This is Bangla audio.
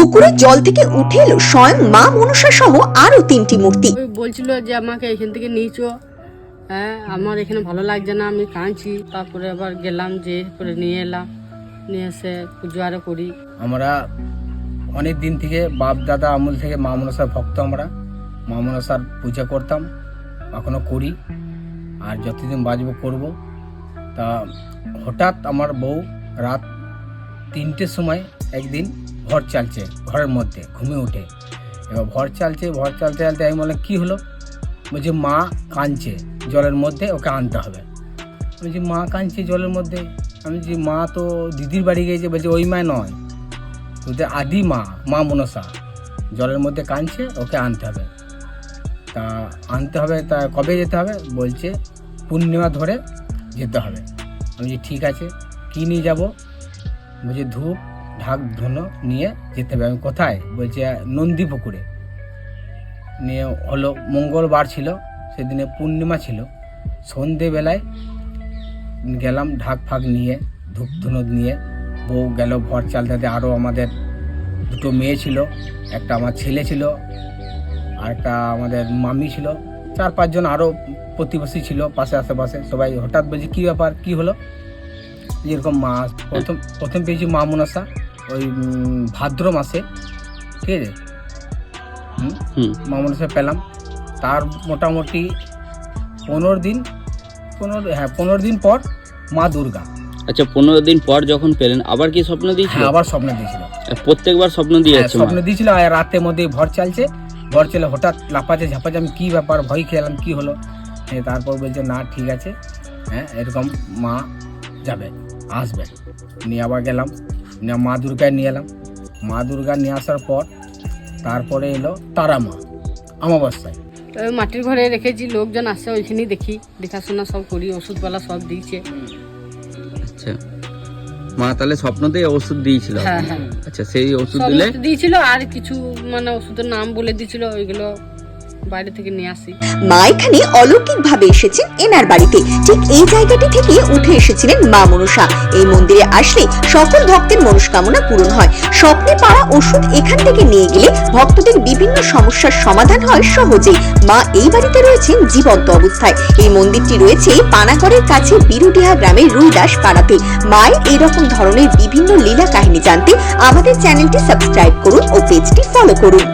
পুকুরের জল থেকে উঠে এলো স্বয়ং মা মনসা সহ আরো 3টি মূর্তি। বলছিল যে আমাকে এখান থেকে নিয়েছো, হ্যাঁ আমার এখানে ভালো লাগছে না, আমি কাঁদছি। তারপরে আবার গেলাম, যে করে নিয়ে এলাম, নিয়ে এসে পুজো আরো করি। আমরা অনেক দিন থেকে বাপ দাদা আমল থেকে মা মনসার ভক্ত। আমরা মা মনসার পূজা করতাম, এখনো করি, আর যতদিন বাঁচবো করব। তা হঠাৎ আমার বউ রাত 3টের সময় একদিন ভর চালছে, ঘরের মধ্যে ঘুমিয়ে উঠে। এবার ভর চালতে চালতে আমি বললাম কী হলো? বলছি মা কাঁদছে জলের মধ্যে, ওকে আনতে হবে। বলছি মা কাঁদছে জলের মধ্যে? আমি বলছি মা তো দিদির বাড়ি গিয়েছে। বলছে ওই মা নয়, তোদের আদি মা, মা মনসা জলের মধ্যে কাঁদছে, ওকে আনতে হবে। তা আনতে হবে, তা কবে যেতে হবে? বলছে পূর্ণিমা ধরে যেতে হবে। আমি বলছি ঠিক আছে, কী নিয়ে যাব? বলছে ধূপ ঢাক ধুনো নিয়ে যেতে হবে। আমি কোথায়? বলছে নন্দী পুকুরে নিয়ে। হলো মঙ্গলবার ছিল, সেদিনে পূর্ণিমা ছিল। সন্ধেবেলায় গেলাম ঢাক ফাঁক নিয়ে, ধূপ ধুনো নিয়ে। বউ গেল ভর চালতে। আরও আমাদের 2টো মেয়ে ছিল, একটা আমার ছেলে ছিল, আর একটা আমাদের মামি ছিল, 4-5 জন আরও প্রতিবেশী ছিল পাশে আশেপাশে সবাই। হঠাৎ বলছি কী ব্যাপার, কী হলো? যেরকম মা প্রথম পেয়েছি মা মনসা ওই ভাদ্র মাসে, ঠিক আছে, মা মনসা পেলাম। তার মোটামুটি 15 দিন পর মা দুর্গা। আচ্ছা, 15 দিন পর যখন পেলেন আবার কি স্বপ্ন দিয়েছিল? হ্যাঁ, আবার স্বপ্ন দিয়েছিল। প্রত্যেকবার স্বপ্ন দিয়েছে? স্বপ্ন দিয়েছিল। আর রাতের মধ্যে ভর চালছে, ভর চলে হঠাৎ লাফাচ্ছে ঝাপাচ্ছে। আমি কী ব্যাপার, ভয় খেলাম, কী হলো? তারপর বলছে না ঠিক আছে, হ্যাঁ এরকম মা যাবে, আসবে। নিয়ে আবার গেলাম, নিয়ে মা দুর্গায় নিয়ে এলাম। মা দুর্গা নিয়ে আসার পর তারপরে এলো তারা মা অমাবস্যায়। মাটির ঘরে রেখেছি, লোকজন আসে, ওইখানেই দেখি, দেখাশোনা সব করি, ওষুধপালা সব দিয়েছে। আচ্ছা, মা তাহলে স্বপ্নতেই ওষুধ দিয়েছিল? হ্যাঁ হ্যাঁ। আচ্ছা, সেই ওষুধ সব দিলে? দিয়েছিল, আর কিছু মানে ওষুধের নাম বলে দিয়েছিল, ওইগুলো বাইরে থেকে নিয়ে আসি। মা এখানে অলৌকিক ভাবে এসেছেন এনার বাড়িতে। ঠিক এই জায়গাটি থেকে উঠে এসেছিলেন মা মনসা। এই মন্দিরে আসলে সকল ভক্তের মনস্কামনা পূরণ হয়। স্বপ্নে পাওয়া ওষুধ এখান থেকে নিয়ে গেলে ভক্তদের বিভিন্ন সমস্যার সমাধান হয় সহজেই। মা এই বাড়িতে রয়েছেন জীবন্ত অবস্থায়। এই মন্দিরটি রয়েছে পানাগড়ের কাছে বিরুডিহা গ্রামের রুইদাস পাড়াতে। মায়ের এরকম ধরনের বিভিন্ন লীলা কাহিনী জানতে আমাদের চ্যানেলটি সাবস্ক্রাইব করুন ও পেজটি ফলো করুন।